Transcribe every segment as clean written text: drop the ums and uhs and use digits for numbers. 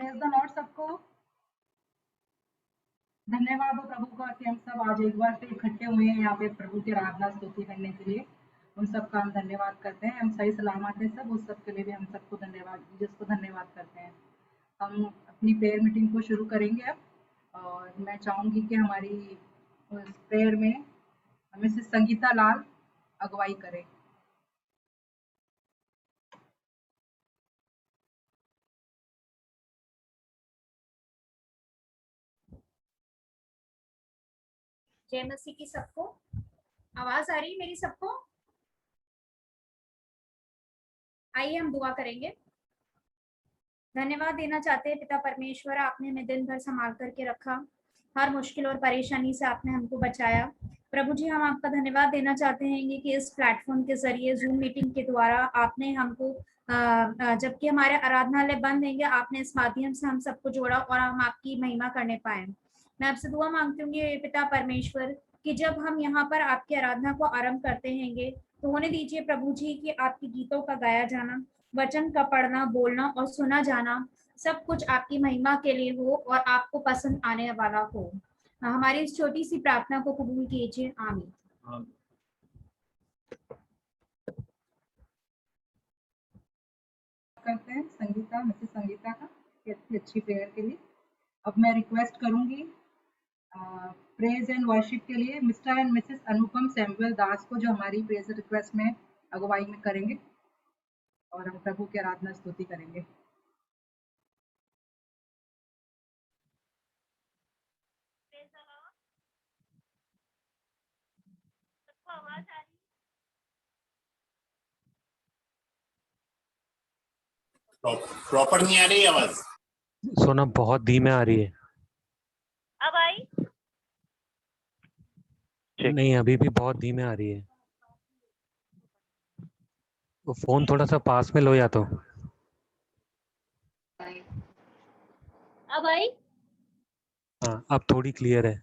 Praise the Lord सबको। धन्यवाद हो प्रभु का कि हम सब आज एक बार फिर इकट्ठे हुए हैं यहाँ पे प्रभु की आराधना स्तुति करने के लिए। उन सब का हम धन्यवाद करते हैं। हम सही सलामत हैं सब, उस सब के लिए भी हम सबको धन्यवाद, जिसको धन्यवाद करते हैं। हम अपनी प्रेयर मीटिंग को शुरू करेंगे अब, और मैं चाहूँगी कि हमारी उस प्रेयर में मिसेस संगीता लाल अगुवाई करें। जय मसीह की सबको। आवाज आ रही है मेरी सबको? आइए हम दुआ करेंगे। धन्यवाद देना चाहते हैं पिता परमेश्वर, आपने हमें दिन भर संभाल करके रखा, हर मुश्किल और परेशानी से आपने हमको बचाया। प्रभु जी, हम आपका धन्यवाद देना चाहते हैं कि इस प्लेटफॉर्म के जरिए जूम मीटिंग के द्वारा आपने हमको जबकि हमारे आराधनालय बंद रहेंगे, आपने इस माध्यम से हम सबको जोड़ा और हम आपकी महिमा करने पाए। मैं आपसे दुआ मांगती हूँ पिता परमेश्वर कि जब हम यहाँ पर आपकी आराधना को आरंभ करते हैंगे तो होने दीजिए प्रभु जी कि आपके गीतों का गाया जाना, वचन का पढ़ना, बोलना और सुना जाना सब कुछ आपकी महिमा के लिए हो और आपको पसंद आने वाला हो। हमारी इस छोटी सी प्रार्थना को कबूल कीजिए। आमीन। करते हैं संगीता, मिसेस संगीता का इतनी अच्छी प्रेयर के लिए। अब मैं रिक्वेस्ट करूंगी प्रेज एंड वर्शिप के लिए Mr and Mrs Anupam Samuel Das को, जो हमारी प्रेज रिक्वेस्ट में अगुवाई में करेंगे और हम प्रभु की आराधना स्तुति करेंगे। प्रॉपर नहीं आ रही आवाज, सोना बहुत धीमे आ रही है। अब आई? नहीं, अभी भी बहुत धीमे आ रही है। तो फोन थोड़ा सा पास में लो या तो। अब आई? हाँ, अब थोड़ी क्लियर है।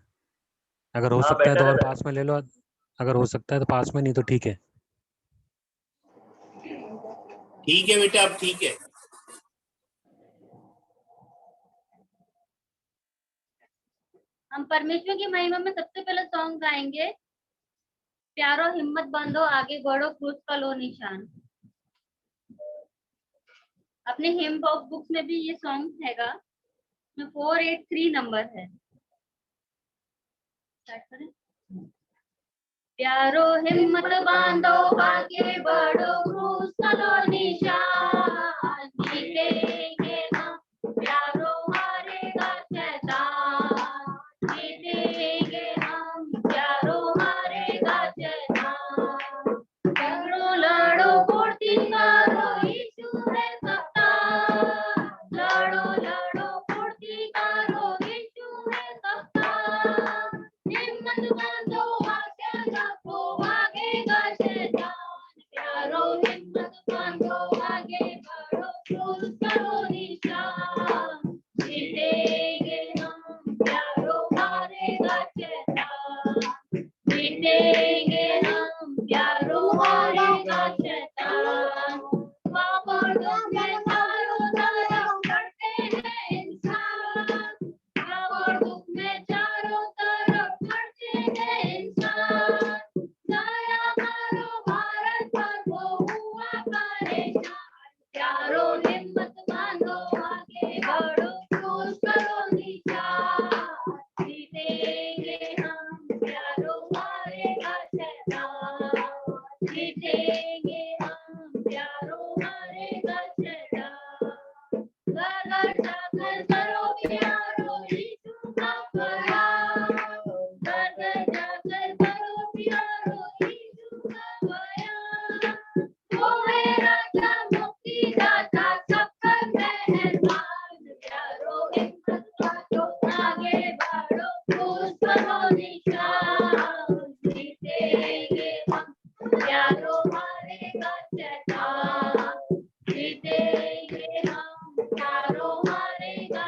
अगर हो सकता है तो और पास में ले लो, अगर हो सकता है तो पास में, नहीं तो ठीक है। ठीक है बेटा, अब ठीक है। हम परमेश्वर की महिमा में सबसे पहले सॉन्ग गाएंगे, प्यारो हिम्मत बांधो आगे बढ़ो क्रूस का लो निशान। अपने हिम बॉक्स बुक में भी ये सॉन्ग हैगा, 483 नंबर है। प्यारो हिम्मत बांधो आगे बढ़ो क्रूस का लो निशान, जीतेंगे हम, प्यारो हारेगा शैतान, जीतेंगे हम, प्यारो हारेगा शैतान। झगड़ो लड़ो फुर्ती करो यीशु है कप्तान, लड़ो लड़ो फुर्ती करो यीशु है कप्तान। हिम्मत बांधो आगे रखो भागेगा शैतान, प्यारो हिम्मत बांधो आगे बढ़ो क्रूस करो निशान, जीतेंगे हम, प्यारो हारेगा शैतान, जीतेंगे हम, प्यारो हारेगा शैतान। पाप और दुख में चारों तरफ बढ़ते हैं इंसान, पाप और दुख में चारों तरफ बढ़ते हैं इंसान। दया करो भारत पर, वो हुआ परेशान, प्यारो हिम्मत बांधो आगे बढ़ो क्रूस करो निशान, जीतेंगे हम, प्यारो हारेगा शैतान, जीतेंगे हम, प्यारो हारेगा शैतान। घर जाकर करो प्यारो यीशु का बयान, घर जाकर करो प्यारो यीशु का बयान। वो है राजा मुक्तिदाता सबका मेहरबान, प्यारो हिम्मत बांधो आगे बढ़ो क्रूस करो निशान, जीतेंगे हम, प्यारो हारेगा शैतान, जीतेंगे हम, प्यारो हारेगा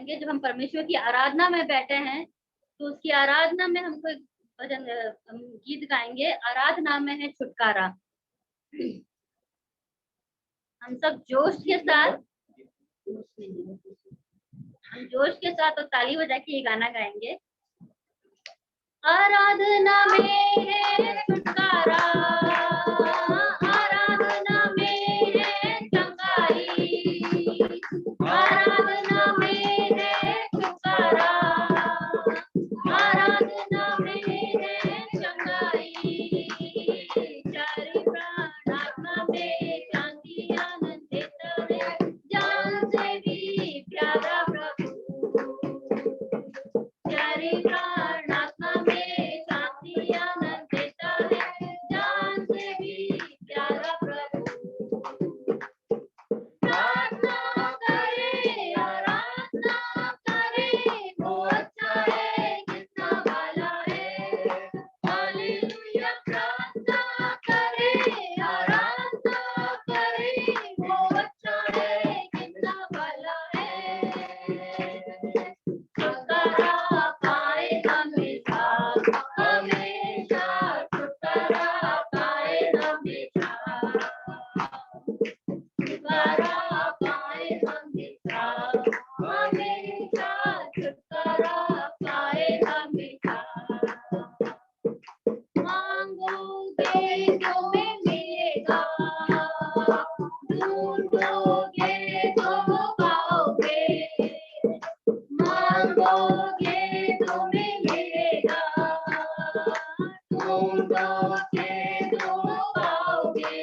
गाएंगे। जब हम परमेश्वर की आराधना में बैठे हैं तो उसकी आराधना में हमको एक भजन गीत गाएंगे। आराधना में है छुटकारा। हम सब जोश के साथ और ताली बजा के ये गाना गाएंगे। आराधना में है छुटकारा, आराधना में है चंगाई, आराधना में है छुटकारा, आराधना में है चंगाई। चारि प्राण आत्मा में शांति आनंद देता है, जान से भी प्यारा प्रभु। चारि प्राण आत्मा में शांति आनंद देता है, जान से भी प्यारा प्रभु। प्रार्थना करे, आराधना करे, वो अच्छा है, कितना भला है। हालेलुया। प्रार्थना करे, आराधना करे, वो अच्छा है, कितना भला है। छुटकारा पाए हमेशा, हमेशा छुटकारा पाए हमेशा, छुटकारा पाए हमेशा, हमेशा छुटकारा पाए हमेशा। मांगोगे तो मैं मिलेगा, ढूंढोगे तो पाओगे, मांगोगे तो मैं मिलेगा, ढूंढोगे तो पाओगे।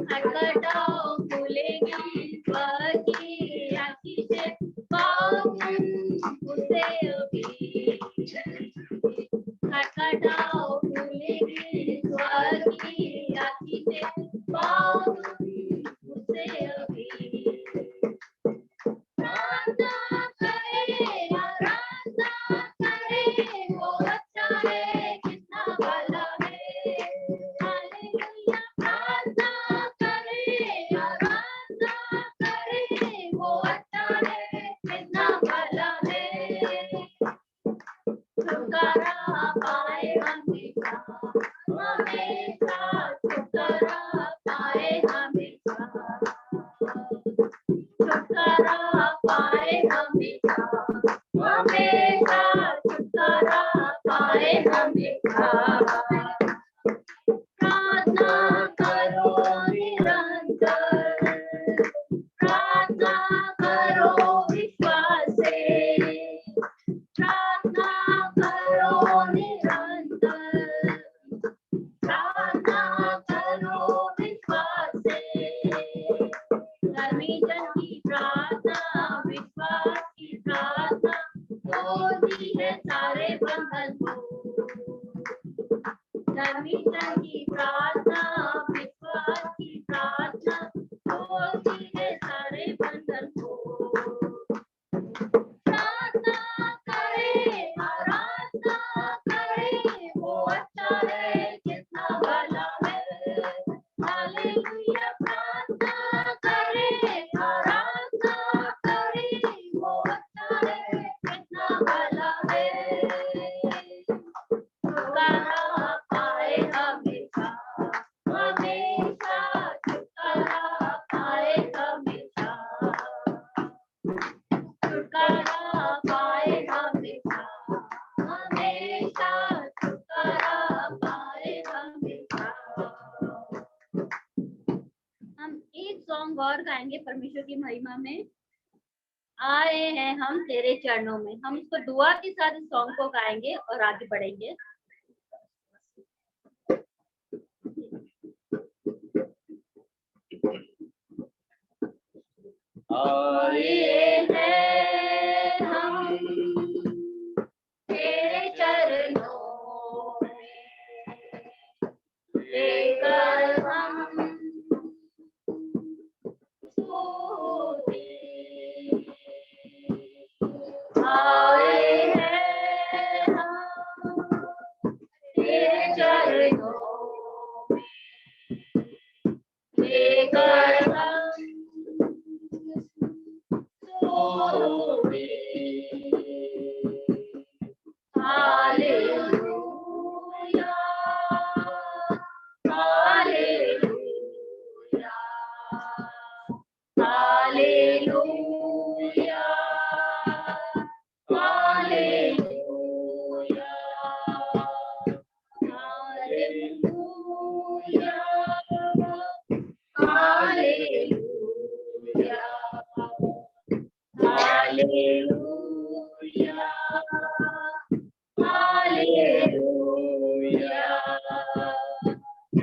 खटखटाओ खुलेगी स्वर्ग की आशीषें, पाओ तुम उसे अभी। खटखटाओ खुलेगी स्वर्ग की आशीषें, पाओ तुम उसे अभी। प्रार्थना करे, आराधना करे, वो अच्छा है, कितना भला है। हालेलुया। प्रार्थना करे, आराधना करे, वो अच्छा है, कितना भला है। छुटकारा पाए हमेशा, हमेशा छुटकारा पाए हमेशा, छुटकारा पाए हमेशा, हमेशा छुटकारा पाए हमेशा। प्रार्थना करो निरंतर, प्रार्थना करो विश्वास से, प्रार्थना करो निरंतर, प्रार्थना करो विश्वास से। धर्मी जन की प्रार्थना, विश्वास की प्रार्थना, तोड़ती है सारे बंधन को। धर्मी जन की प्रार्थना, विश्वास की प्रार्थना, तोड़ती है सारे बंधन को। प्रार्थना करे, आराधना करे, वो अच्छा है, कितना भला है। हालेलुया। प्रार्थना करे, आराधना करे, वो अच्छा है, कितना भला है। छुटकारा पाए हमेशा, हमेशा छुटकारा पाए हमेशा, छुटकारा पाए हमेशा, हमेशा छुटकारा पाए हमेशा। हम एक सॉन्ग और गाएंगे परमेश्वर की महिमा में। आए हैं हम तेरे चरणों में। हम इसको दुआ के साथ इस सॉन्ग को गाएंगे और आगे बढ़ेंगे। आए हैं हम तेरे चरणों में, लेकर हम स्तुति। आए हैं हम तेरे चरणों में, लेकर हम स्तुति।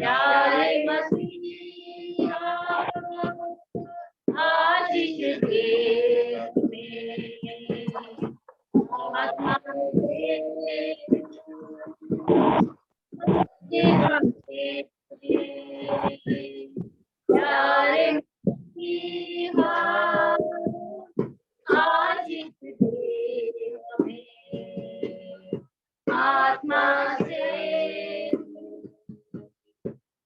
प्यारे मसीहा आशीष दे हमें, आत्मा से प्यारे मसीहा आशीष दे हमें, आत्मा से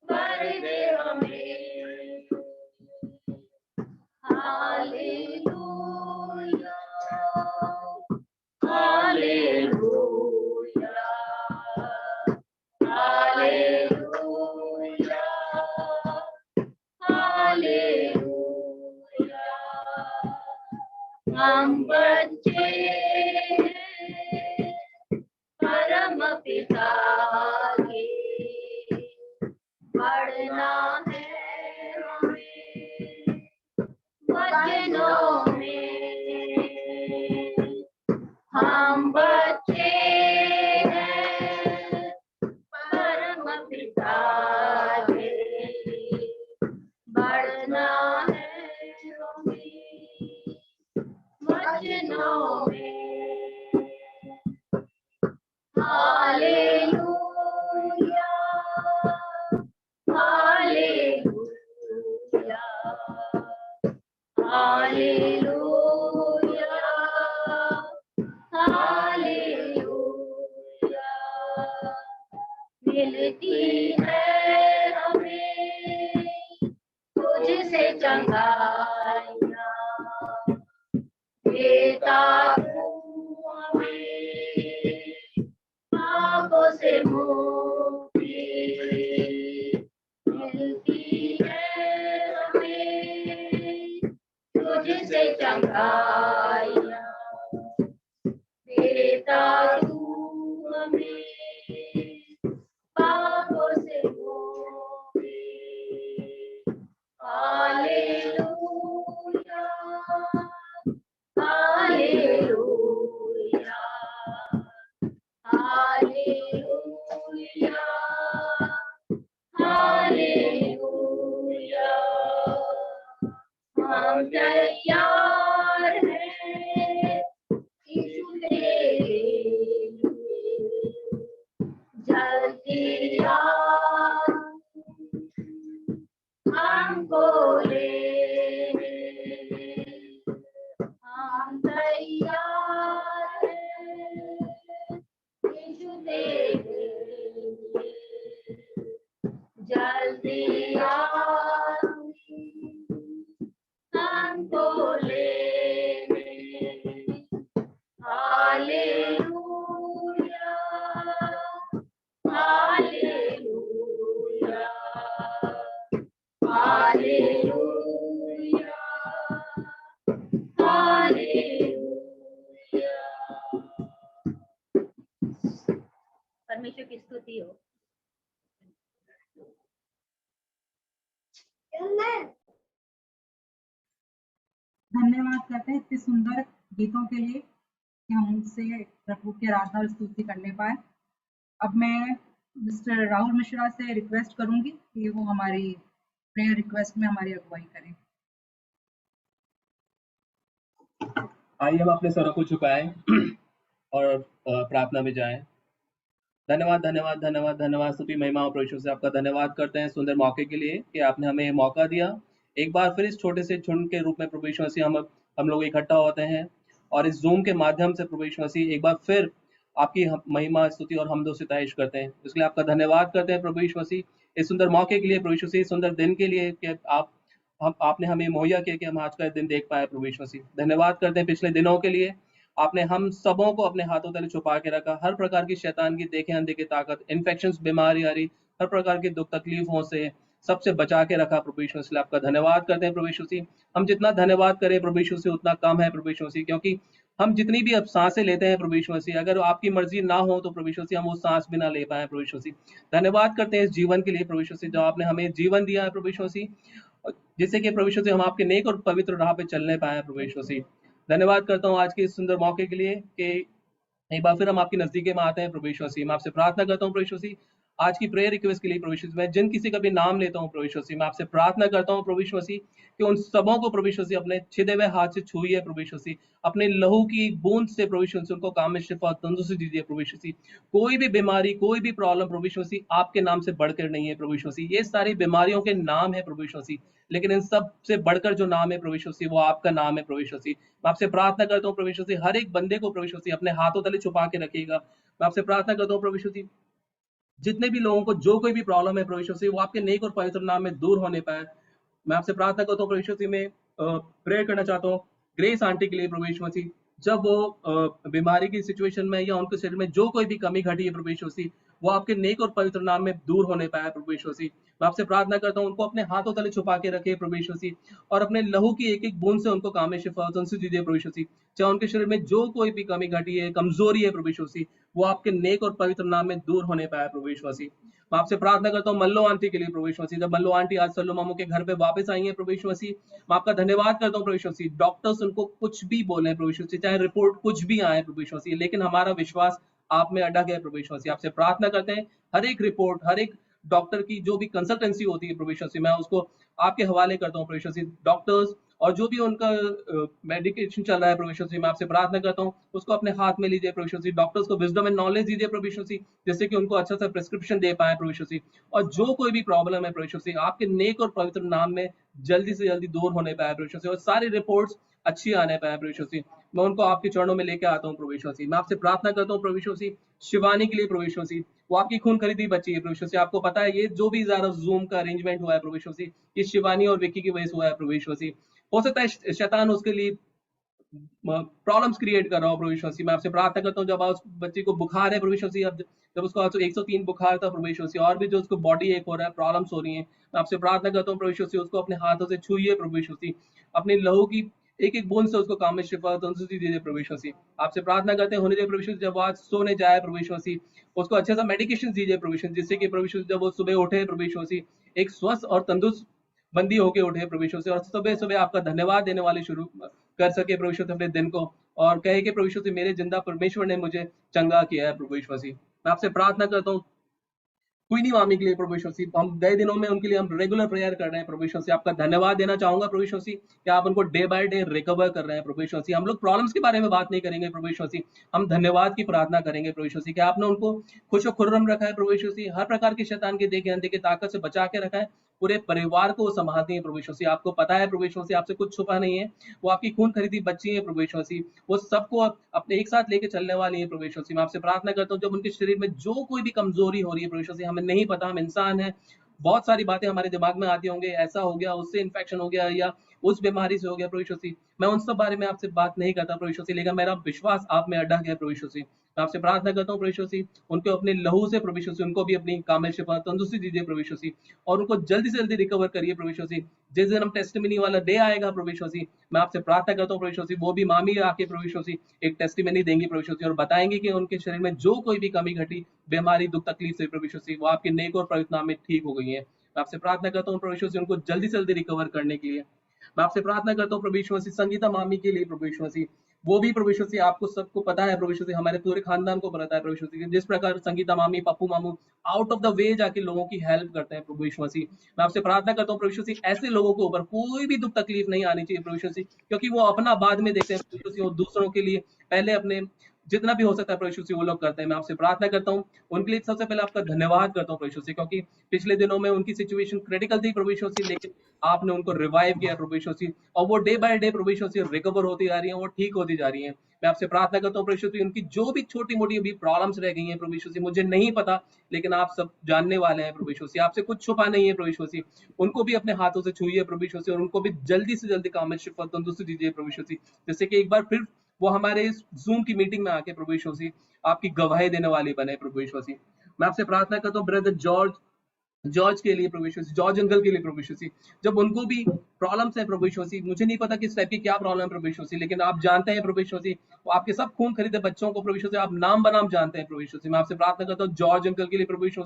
भर दे हमें। Hallelujah hallelujah hallelujah hallelujah. हम बच्चे परम पिता के, पढ़ना है हमें वचनों में। हम बच्चे हैं परम पिता के, बढ़ना है हमें वचनों में। Hallelujah hallelujah hallelujah hallelujah. मिलती है हमें तुझसे चंगाइयाँ, देता तू हमें पापों से मुक्ति। मिलती है हमें तुझसे चंगाइयाँ, देता तू हमें पापों से मुक्ति। Hallelujah hallelujah hallelujah hallelujah. हम तैयार हैं यीशु तेरे लिए, जल्दी आ हमको लेने। हम तैयार हैं यीशु तेरे लिए, जल्दी आ हमको लेने। Hallelujah hallelujah hallelujah hallelujah. परमेश्वर की स्तुति हो। धन्यवाद करते हैं इतने सुंदर गीतों के लिए कि हम उनसे प्रभु की आराधना और स्तुति करने पाए। अब मैं मिस्टर राहुल मिश्रा से रिक्वेस्ट करूंगी कि वो हमारी प्रेयर रिक्वेस्ट में हमारी अगुवाई करें। आइए हम अपने सरों को झुकाएं और प्रार्थना में जाएं। धन्यवाद धन्यवाद धन्यवाद धन्यवाद स्तुति महिमा और प्रभु से आपका धन्यवाद करते हैं सुंदर मौके के लिए कि आपने हमें मौका दिया। एक बार फिर इस छोटे से झुंड के रूप में प्रभु यीशु मसीह हम लोग इकट्ठा होते हैं और इस जूम के माध्यम से प्रभु यीशु मसीह एक बार फिर आपकी महिमा स्तुति और हमदो सिताइश करते हैं। इसलिए आपका धन्यवाद करते हैं प्रभु यीशु मसीह इस सुंदर मौके के लिए, प्रभु यीशु मसीह सुंदर दिन के लिए कि आपने हमें मुहैया किया कि हम आज का दिन देख पाए। प्रभु यीशु मसीह धन्यवाद करते हैं पिछले दिनों के लिए, आपने हम सबों को अपने हाथों तले छुपा के रखा। हर प्रकार की शैतान की देखे अनदेखे ताकत, इन्फेक्शंस, बीमारी आ रही, हर प्रकार की दुख तकलीफों से सबसे बचा के रखा। प्रभु यीशु मसीह आपका धन्यवाद करते हैं। प्रभु यीशु मसीह हम जितना धन्यवाद करें प्रभु यीशु मसीह उतना कम है प्रभु यीशु मसीह, क्योंकि हम जितनी भी अब सांसें लेते हैं प्रभु यीशु मसीह, अगर आपकी मर्जी ना हो तो प्रभु यीशु मसीह हम वो सांस भी ना ले पाए। प्रभु यीशु मसीह धन्यवाद करते हैं इस जीवन के लिए प्रभु यीशु मसीह, जो आपने हमें जीवन दिया है प्रभु यीशु मसीह, जिससे कि प्रभु यीशु मसीह हम आपके नेक और पवित्र राह पे चलने पाए। प्रभु यीशु मसीह धन्यवाद करता हूँ आज के इस सुंदर मौके के लिए कि एक बार फिर हम आपके नजदीक में आते हैं। प्रभु यीशु मसीह मैं आपसे प्रार्थना करता हूँ प्रभु यीशु मसीह आज की प्रेयर रिक्वेस्ट के लिए प्रभु यीशु मैं जिन किसी का भी नाम लेता हूँ प्रभु यीशु मैं आपसे प्रार्थना करता हूँ प्रभु यीशु कि उन सबों को प्रभु यीशु अपने छिदे हुए हाथ से छुइए प्रभु यीशु अपने लहू की बूंद से प्रभु यीशु उनको काम में शिफा तंदुरुस्ती दीजिए प्रभु यीशु कोई भी बीमारी कोई भी प्रॉब्लम प्रभु यीशु आपके नाम से बढ़कर नहीं है प्रभु यीशु ये सारी बीमारियों के नाम है प्रभु यीशु लेकिन इन सब से बढ़कर जो नाम है प्रभु यीशु वो आपका नाम है प्रभु यीशु मैं आपसे प्रार्थना करता हूँ प्रभु यीशु हर एक बंदे को प्रभु यीशु अपने हाथों तले छुपा के रखिएगा। मैं आपसे प्रार्थना करता हूँ प्रभु यीशु जितने भी लोगों को जो कोई भी प्रॉब्लम है प्रभु यीशु वो आपके नेक और पवित्र नाम में दूर होने पाए। मैं आपसे प्रार्थना करता हूँ प्रभु यीशु में प्रेयर करना चाहता हूँ ग्रेस आंटी के लिए प्रभु यीशु जब वो बीमारी की सिचुएशन में या उनके शरीर में जो कोई भी कमी घटी है प्रभु यीशु वो आपके नेक और पवित्र नाम में दूर होने पाया प्रभु यीशु मैं आपसे प्रार्थना करता हूँ उनको अपने हाथों तले छुपा के रखे प्रभु यीशु और अपने लहू की एक एक बूंद से उनको कामे शिफा तुमसे दीजिए प्रभु यीशु चाहे उनके शरीर में जो कोई भी कमी घटी है कमजोरी है प्रभु यीशु वो आपके नेक और पवित्र नाम में दूर होने पाया प्रभु यीशु मैं आपसे प्रार्थना करता हूँ मल्लो आंटी के लिए प्रभु यीशु जब मल्लो आंटी आज सल्लू मामू के घर पे वापस आई है प्रभु यीशु मैं आपका धन्यवाद करता हूँ प्रभु यीशु डॉक्टर्स उनको कुछ भी बोले प्रभु यीशु चाहे रिपोर्ट कुछ भी आए प्रभु यीशु लेकिन हमारा विश्वास आप में अटक है प्रभु यीशु आपसे प्रार्थना करते हैं हर एक रिपोर्ट हर एक डॉक्टर की जो भी कंसल्टेंसी होती है प्रभु यीशु मैं उसको आपके हवाले करता हूँ प्रभु यीशु डॉक्टर्स और जो भी उनका मेडिकेशन चल रहा है प्रभु यीशु मैं आपसे प्रार्थना करता हूँ उसको अपने हाथ में लीजिए प्रभु यीशु डॉक्टर्स को विजडम एंड नॉलेज दीजिए प्रभु यीशु जिससे कि उनको अच्छा सा प्रिस्क्रिप्शन दे पाए प्रभु यीशु और जो कोई भी प्रॉब्लम है प्रभु यीशु आपके नेक और पवित्र नाम में जल्दी से जल्दी दूर होने पाए प्रभु यीशु और सारी रिपोर्ट्स अच्छी आने पाए प्रभु यीशु मैं उनको आपके चरणों में लेके आता हूँ प्रभु यीशु मैं आपसे प्रार्थना करता हूँ प्रभु यीशु शिवानी के लिए प्रभु यीशु वो आपकी खून खरीदी बच्ची है प्रभु यीशु आपको पता है ये जो भी ज़्यादा जूम का अरेंजमेंट हुआ है प्रभु यीशु ये शिवानी और विक्की की वजह से हुआ है प्रभु यीशु हो सकता है शैतान उसके लिए प्रॉब्लम्स क्रिएट कर रहा हूँ प्रभु यीशु मैं आपसे प्रार्थना करता हूँ जब उस बच्चे को बुखार है प्रभु यीशु जब उसको 103 बुखार था प्रभु यीशु और भी जो उसको बॉडी एक हो रहा है प्रॉब्लम्स हो रही हैं मैं आपसे प्रार्थना करता हूँ प्रभु यीशु उसको अपने हाथों से छुइए प्रभु यीशु अपने लहू की एक एक बूंद से उसको काम में शिफा तंदुरुस्ती दीजिए प्रभु यीशु आपसे प्रार्थना करते हैं होने दे प्रभु यीशु जब आज सोने जाए प्रभु यीशु उसको अच्छे सा मेडिकेशन दीजिए प्रभु यीशु जिससे कि प्रभु यीशु जब वो सुबह उठे प्रभु यीशु एक स्वस्थ और तंदुरुस्त बंदी होके उठे प्रभु यीशु और सुबह सुबह आपका धन्यवाद देने वाले शुरू कर सके प्रभु यीशु अपने दिन को और कहे कि प्रभु यीशु मेरे जिंदा परमेश्वर ने मुझे चंगा किया है प्रभु यीशु मैं आपसे प्रार्थना करता हूँ क्वीनी मामी के लिए प्रभु यीशु हम गए दिनों में उनके लिए हम रेगुलर प्रेयर कर रहे हैं प्रभु यीशु आपका धन्यवाद देना चाहूंगा प्रभु यीशु कि आप उनको डे बाय डे रिकवर कर रहे हैं प्रभु यीशु हम लोग प्रॉब्लम्स के बारे में बात नहीं करेंगे प्रभु यीशु हम धन्यवाद की प्रार्थना करेंगे प्रभु यीशु कि आपने उनको खुश और खुर्रम रखा है प्रभु यीशु हर प्रकार के शैतान के देखे अंधे के ताकत से बचा के रखा है पूरे परिवार को संभालती है प्रभु यीशु आपको पता है प्रभु यीशु आपसे कुछ छुपा नहीं है वो आपकी खून खरीदी बच्ची है प्रभु यीशु वो सबको अपने एक साथ लेके चलने वाली है प्रभु यीशु मैं आपसे प्रार्थना करता हूँ जब उनके शरीर में जो कोई भी कमजोरी हो रही है प्रभु यीशु हमें नहीं पता हम इंसान है बहुत सारी बातें हमारे दिमाग में आती होंगे ऐसा हो गया उससे इन्फेक्शन हो गया या उस बीमारी से हो गया प्रभु यीशु मैं उन सब बारे में आपसे बात नहीं करता प्रभु यीशु लेकिन मेरा विश्वास आप में अटक है प्रभु यीशु मैं आपसे प्रार्थना करता हूँ प्रभु यीशु उनको अपने लहू से प्रभु यीशु उनको भी अपनी कामिल शिफा तंदुरुस्ती दीजिए प्रभु यीशु और उनको जल्दी से जल्दी रिकवर करिए प्रभु यीशु जिस दिन हम टेस्टिमनी वाला डे आएगा प्रभु यीशु मैं आपसे प्रार्थना करता हूँ प्रभु यीशु वो भी मामी आके प्रभु यीशु एक टेस्टिमनी देंगी प्रभु यीशु और बताएंगे कि उनके शरीर में जो कोई भी कमी घटी बीमारी दुख तकलीफ से प्रभु यीशु वो आपके नेक और पवित्र नाम में ठीक हो गई है मैं आपसे प्रार्थना करता हूँ प्रभु यीशु उनको जल्दी से जल्दी रिकवर करने के लिए मैं आपसे प्रार्थना करता हूँ प्रभु यीशु संगीता मामी के लिए प्रभु यीशु वो भी प्रभु यीशु आपको सबको पता है प्रभु यीशु हमारे पूरे खानदान को पता है प्रभु यीशु जिस प्रकार संगीता मामी पप्पू मामू आउट ऑफ द वे जाके लोगों की हेल्प करते हैं प्रभु यीशु मैं आपसे प्रार्थना करता हूँ प्रभु यीशु ऐसे लोगों के ऊपर कोई भी दुख तकलीफ नहीं आनी चाहिए प्रभु यीशु क्योंकि वो अपना बाद में देखते हैं प्रभु यीशु दूसरों के लिए पहले अपने जितना भी हो सकता है प्रभु यीशु वो लोग करते हैं मैं आपसे प्रार्थना करता हूँ उनके लिए सबसे पहले आपका धन्यवाद करता हूँ प्रभु यीशु क्योंकि पिछले दिनों में उनकी सिचुएशन क्रिटिकल थी प्रभु यीशु लेकिन आपने उनको रिवाइव किया प्रभु यीशु और वो डे बाय डे प्रभु यीशु रिकवर होती जा रही है वो ठीक होती जा रही है मैं आपसे प्रार्थना करता हूँ प्रभु यीशु उनकी जो भी छोटी मोटी अभी प्रॉब्लम्स रह गई हैं प्रभु यीशु मुझे नहीं पता लेकिन आप सब जानने वाले हैं प्रभु यीशु आपसे कुछ छुपा नहीं है प्रभु यीशु उनको भी अपने हाथों से छुइए प्रभु यीशु और उनको भी जल्दी से जल्दी कामिल शिफा तंदुरुस्ती दीजिए प्रभु यीशु जैसे कि एक बार फिर वो हमारे जूम की मीटिंग में आके प्रभु यीशु आपकी गवाही देने वाली बने प्रभु यीशु मैं आपसे प्रार्थना करता हूँ ब्रदर जॉर्ज के लिए प्रभु यीशु जॉर्ज अंकल के लिए प्रभु यीशु जब उनको भी प्रॉब्लम्स है प्रभु यीशु मुझे नहीं पता किस टाइप की क्या प्रॉब्लम है प्रभु यीशु लेकिन आप जानते हैं प्रभु यीशु वो आपके सब खून खरीदे बच्चों को प्रभु यीशु आप नाम बनाम जानते हैं प्रभु यीशु मैं आपसे प्रार्थना करता हूँ जॉर्ज अंकल के लिए प्रभु यीशु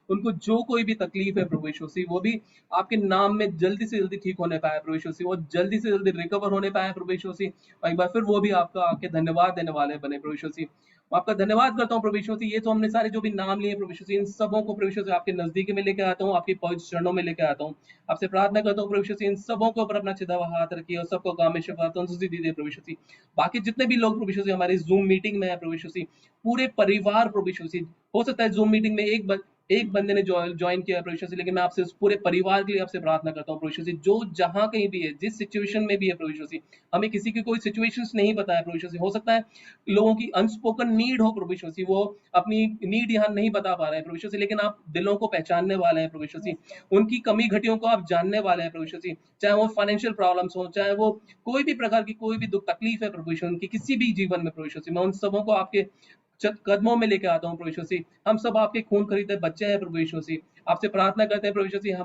उनको जो कोई भी तकलीफ है प्रभु यीशु वो भी आपके नाम में जल्दी से जल्दी ठीक होने पाए प्रभु यीशु वो जल्दी से जल्दी रिकवर होने पाए प्रभु यीशु और एक बार फिर वो भी आपका आके धन्यवाद देने वाले बने प्रभु यीशु मैं आपका धन्यवाद करता हूँ प्रभु यीशु मसीह। ये तो हमने सारे जो भी नाम लिए प्रभु यीशु मसीह, इन सबों को प्रभु यीशु मसीह आपके नजदीक में लेकर आता हूँ, आपके पवित्र चरणों में लेकर आता हूँ। आपसे प्रार्थना करता हूँ प्रभु यीशु मसीह, इन सबों के ऊपर अपना छिदा हुआ हाथ रखिए और सबको काम में शिफा तंदुरुस्ती दीजिए प्रभु यीशु मसीह। बाकी जितने भी लोग प्रभु यीशु मसीह हमारी जूम मीटिंग में है प्रभु यीशु मसीह, पूरे परिवार प्रभु यीशु मसीह, हो सकता है जूम मीटिंग में एक बंदे ने ज्वाइन किया प्रभु यीशु मसीह, लेकिन मैं आपसे उस पूरे परिवार के लिए आपसे प्रार्थना करता हूँ प्रभु यीशु मसीह, जो जहां कहीं भी है, जिस सिचुएशन में भी है प्रभु यीशु मसीह, हमें किसी की कोई सिचुएशंस नहीं पता है प्रभु यीशु मसीह, हो सकता है लोगों की अनस्पोकन नीड हो प्रभु यीशु मसीह, वो अपनी नीड यहाँ नहीं बता पा रहे हैं प्रभु यीशु मसीह, लेकिन आप दिलों को पहचानने वाले हैं प्रभु यीशु मसीह, उनकी कमी घटियों को आप जानने वाले हैं प्रभु यीशु मसीह, चाहे वो फाइनेंशियल प्रॉब्लम्स हो, चाहे वो कोई भी प्रकार की कोई भी दुख तकलीफ है प्रभु यीशु, उनकी किसी भी जीवन में प्रभु यीशु मसीह, मैं उन सबों को आपके कदमों में लेके आता हूँ प्रभु यीशु मसीह। हम सब आपके खून खरीदे बच्चे हैं प्रभु यीशु मसीह, आपसे प्रार्थना करते हैं प्रभु यीशु मसीह,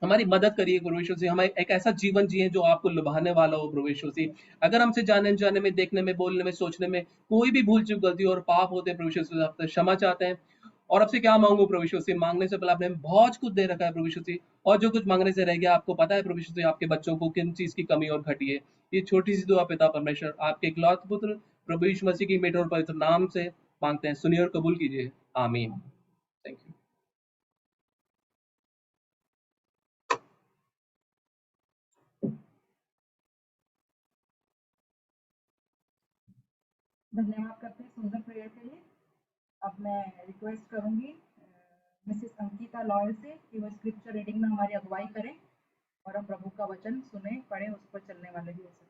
हमारी मदद करिए प्रभु यीशु मसीह, हमें एक ऐसा जीवन जिए जो आपको लुभाने वाला हो प्रभु यीशु मसीह। अगर हमसे जाने में, देखने में, बोलने में, सोचने में कोई भी भूल चूक, गलती और पाप होते हैं प्रभु यीशु मसीह, आपसे क्षमा चाहते हैं। और आपसे क्या मांगू प्रभु यीशु मसीह, मांगने से पहले आपने बहुत कुछ दे रखा है प्रभु यीशु मसीह, और जो कुछ मांगने से रह गया आपको पता है प्रभु यीशु मसीह, आपके बच्चों को किन चीज की कमी और घटी है। ये छोटी सी दुआ पिता परमेश्वर आपके इकलौते पुत्र प्रभु यीशु मसीह की मीठे और पवित्र नाम से मांगते हैं, सुनिए और कबूल कीजिए, आमीन। Thank you. धन्यवाद करते हैं सुंदर प्रेयर के लिए। अब मैं रिक्वेस्ट करूंगी मिसेस अंकिता लॉयल से कि वो स्क्रिप्चर रीडिंग में हमारी अगुवाई करें और हम प्रभु का वचन सुने, पढ़ें, उस पर चलने वाले भी हो सकें।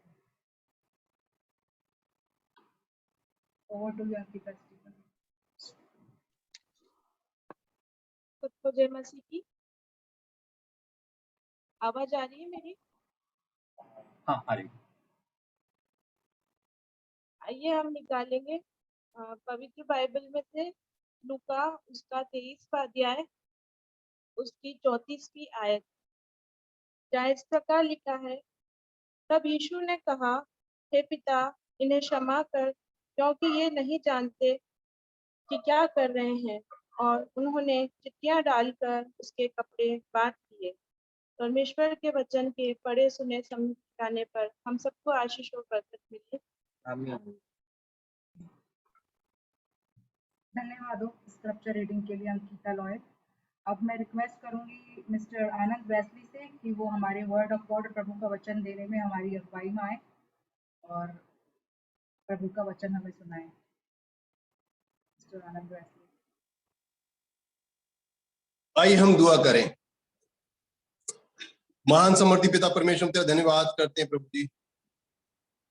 Over to you Ankita Stephen. सबको जय मसीह की। आवाज आ रही है मेरी? हाँ, आ रही। आइए हम निकालेंगे पवित्र बाइबल में से लूका उसका 23वां अध्याय उसकी 34वीं आयत, जहाँ इस प्रकार लिखा है, तब यीशु ने कहा, हे पिता, इन्हें क्षमा कर, क्योंकि ये नहीं जानते कि क्या कर रहे हैं। और उन्होंने चिट्ठियां डालकर उसके कपड़े बांट दिए। परमेश्वर के वचन के पढ़े सुने समझाने पर हम सबको आशीष और बरकत मिले। आमीन। धन्यवाद हो स्क्रिप्चर रीडिंग के लिए अंकिता लॉयल। अब मैं रिक्वेस्ट करूंगी मिस्टर आनंद वैसली से कि वो हमारे वर्ड ऑफ गॉड प्रभु का वचन देने में हमारी अगुवाई में आए और प्रभु का वचन हमें सुनाए। मिस्टर आनंद वैसली। आइए हम दुआ करें। महान समर्थी पिता परमेश्वर, तेरा धन्यवाद करते हैं प्रभु जी,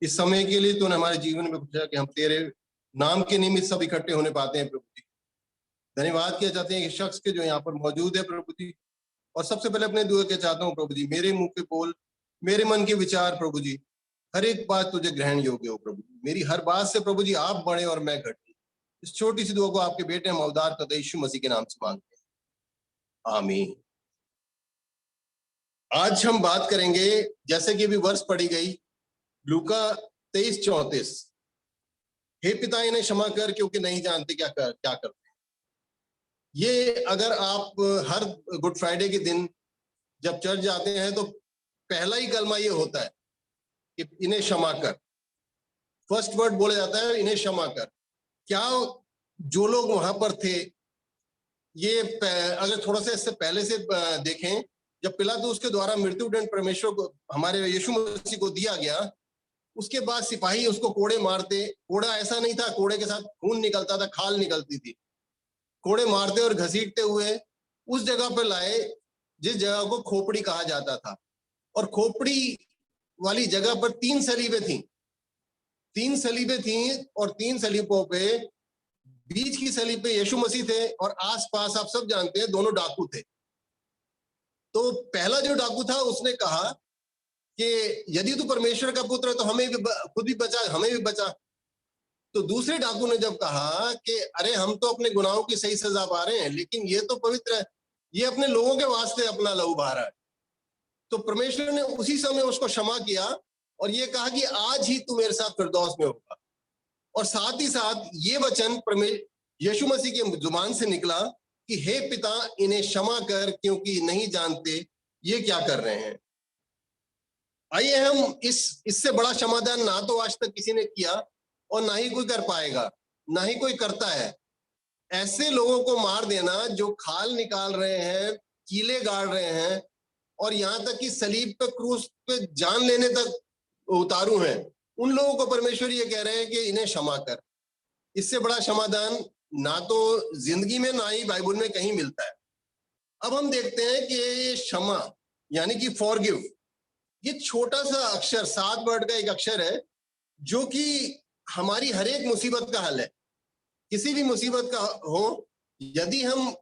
इस समय के लिए तूने हमारे जीवन में पूछा कि हम तेरे नाम के निमित्त सब इकट्ठे होने पाते हैं प्रभु जी। धन्यवाद किया चाहते हैं इस शख्स के जो यहाँ पर मौजूद है प्रभु जी। और सबसे पहले अपने दुआ के चाहता हूँ प्रभु जी, मेरे मुंह के बोल, मेरे मन के विचार प्रभु जी, हर एक बात तुझे ग्रहण योग्य हो प्रभु जी। मेरी हर बात से प्रभु जी आप बढ़े और मैं घटूं। इस छोटी सी दुआ को आपके बेटे मौदार करते यीशु मसीह के नाम से मांगते हैं, आमीन। आज हम बात करेंगे, जैसे कि अभी वर्ष पढ़ी गई, लूका 23:34, हे पिता इन्हें क्षमा कर क्योंकि नहीं जानते क्या करते हैं। ये अगर आप हर गुड फ्राइडे के दिन जब चर्च जाते हैं तो पहला ही कलमा ये होता है कि इन्हें क्षमा कर। फर्स्ट वर्ड बोला जाता है, इन्हें क्षमा कर। क्या जो लोग वहां पर थे, ये अगर थोड़ा सा इससे पहले से देखें, जब पिलातुस के द्वारा मृत्युदंड परमेश्वर को, हमारे यीशु मसीह को दिया गया, उसके बाद सिपाही उसको कोड़े मारते। कोड़ा ऐसा नहीं था कोड़े के साथ खून निकलता था, खाल निकलती थी। कोड़े मारते और घसीटते हुए उस जगह पर लाए जिस जगह को खोपड़ी कहा जाता था। और खोपड़ी वाली जगह पर 3 सलीबें थी। 3 सलीबें थी और 3 सलीबों पे बीच की सलीब पे यीशु मसीह थे और आसपास आप सब जानते हैं दोनों डाकू थे। तो पहला जो डाकू था उसने कहा कि यदि तू परमेश्वर का पुत्र है तो हमें भी खुद भी बचा, हमें भी बचा। तो दूसरे डाकू ने जब कहा कि अरे हम तो अपने गुनाहों की सही सजा पा रहे हैं, लेकिन ये तो पवित्र है, ये अपने लोगों के वास्ते अपना लहू बहा रहा है। तो परमेश्वर ने उसी समय उसको क्षमा किया और ये कहा कि आज ही तू मेरे साथ फिरदौस में होगा। और साथ ही साथ ये वचन यीशु मसीह की जुबान से निकला कि हे पिता इन्हें क्षमा कर क्योंकि नहीं जानते ये क्या कर रहे हैं। आइए हम इससे बड़ा क्षमादान ना तो आज तक किसी ने किया और ना ही कोई कर पाएगा। ना ही कोई करता है। ऐसे लोगों को मार देना जो खाल निकाल रहे हैं, कीले गाड़ रहे हैं और यहाँ तक कि सलीब पे, क्रूस पे जान लेने तक उतारू हैं, उन लोगों को परमेश्वर ये कह रहे हैं कि इन्हें क्षमा कर। इससे बड़ा क्षमादान ना तो जिंदगी में ना ही बाइबल में कहीं मिलता है। अब हम देखते हैं कि ये क्षमा यानी कि फॉरगिव, ये छोटा सा अक्षर 7 वर्ड का एक अक्षर है जो कि हमारी हर एक मुसीबत का हल है। किसी भी मुसीबत का हो, यदि हम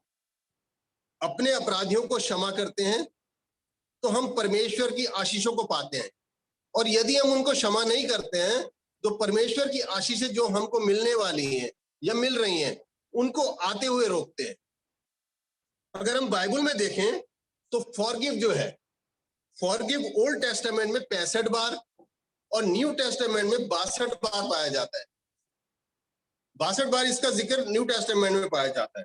अपने अपराधियों को क्षमा करते हैं तो हम परमेश्वर की आशीषों को पाते हैं, और यदि हम उनको क्षमा नहीं करते हैं तो परमेश्वर की आशीषें जो हमको मिलने वाली हैं या मिल रही हैं उनको आते हुए रोकते हैं। अगर हम बाइबल में देखें तो फॉरगिव जो है, फॉरगिव ओल्ड टेस्टामेंट में 65 बार और न्यू टेस्टामेंट में 62 बार पाया जाता है। 62 बार इसका जिक्र न्यू टेस्टामेंट में पाया जाता है।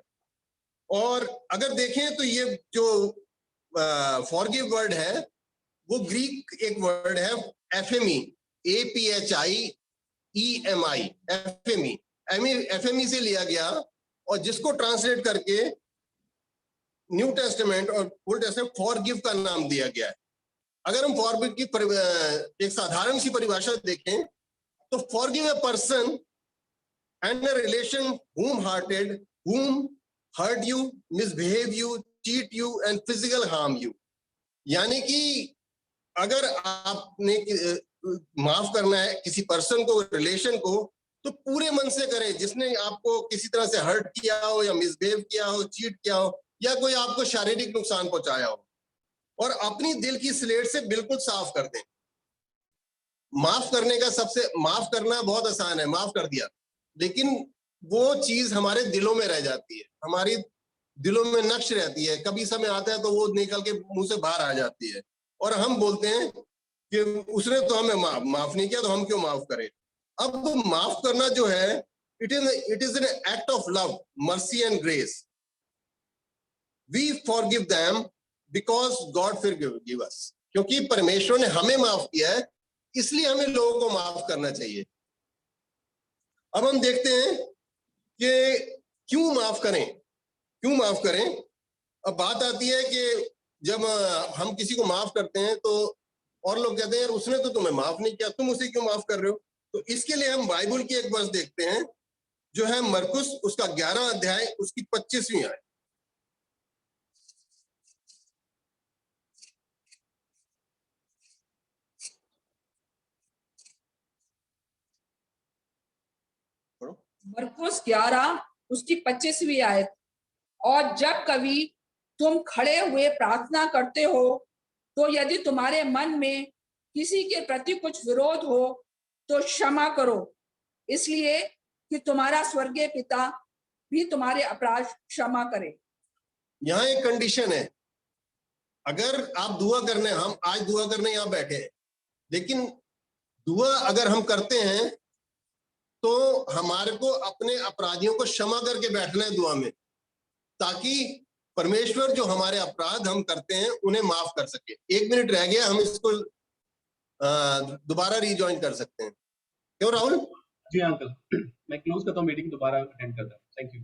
और अगर देखें तो ये जो फॉरगिव वर्ड है वो ग्रीक एक वर्ड है एफएमई, APHIEMI, एफएमई से लिया गया और जिसको ट्रांसलेट करके न्यू टेस्टामेंट और ओल्ड टेस्टामेंट फॉरगिव का नाम दिया गया है। अगर हम फॉरगिव की एक साधारण सी परिभाषा देखें तो forgive a person and a relation whom hurt you, misbehave you, cheat you and physical harm you। यानी कि अगर आपने माफ करना है किसी पर्सन को, रिलेशन को, तो पूरे मन से करें। जिसने आपको किसी तरह से हर्ट किया हो या मिसबिहेव किया हो, चीट किया हो या कोई आपको शारीरिक नुकसान पहुंचाया हो, और अपनी दिल की स्लेट से बिल्कुल साफ कर दें। माफ करना बहुत आसान है, माफ कर दिया, लेकिन वो चीज हमारे दिलों में रह जाती है, हमारी दिलों में नक्श रहती है। कभी समय आता है तो वो निकल के मुंह से बाहर आ जाती है और हम बोलते हैं कि उसने तो हमें माफ नहीं किया तो हम क्यों माफ करें। अब माफ करना जो है, it is an act of love, mercy and grace. We forgive them because God forgive us. क्योंकि परमेश्वर ने हमें माफ किया है, इसलिए हमें लोगों को माफ करना चाहिए। अब हम देखते हैं कि क्यों माफ करें। अब बात आती है कि जब हम किसी को माफ करते हैं तो और लोग कहते हैं यार उसने तो तुम्हें माफ नहीं किया, तुम उसे क्यों माफ कर रहे हो। तो इसके लिए हम बाइबल की एक वर्स देखते हैं जो है मरकुस उसका 11 अध्याय उसकी 25वीं आयत। मरकुस 11 उसकी 25वीं आयत। और जब कभी तुम खड़े हुए प्रार्थना करते हो तो यदि तुम्हारे मन में किसी के प्रति कुछ विरोध हो तो क्षमा करो, इसलिए कि तुम्हारा स्वर्गीय पिता भी तुम्हारे अपराध क्षमा करे। यहाँ एक कंडीशन है, अगर आप दुआ करने, हम आज दुआ करने यहाँ बैठे हैं, लेकिन दुआ अगर हम करते हैं तो हमारे को अपने अपराधियों को क्षमा करके बैठना है दुआ में, ताकि परमेश्वर जो हमारे अपराध हम करते हैं उन्हें माफ कर सके। 1 मिनट रह गया, हम इसको दोबारा रिजॉइन कर सकते हैं। क्यों राहुल? जी अंकल, मैं क्लोज करता हूँ मीटिंग, दोबारा अटेंड करता हूँ। Thank you.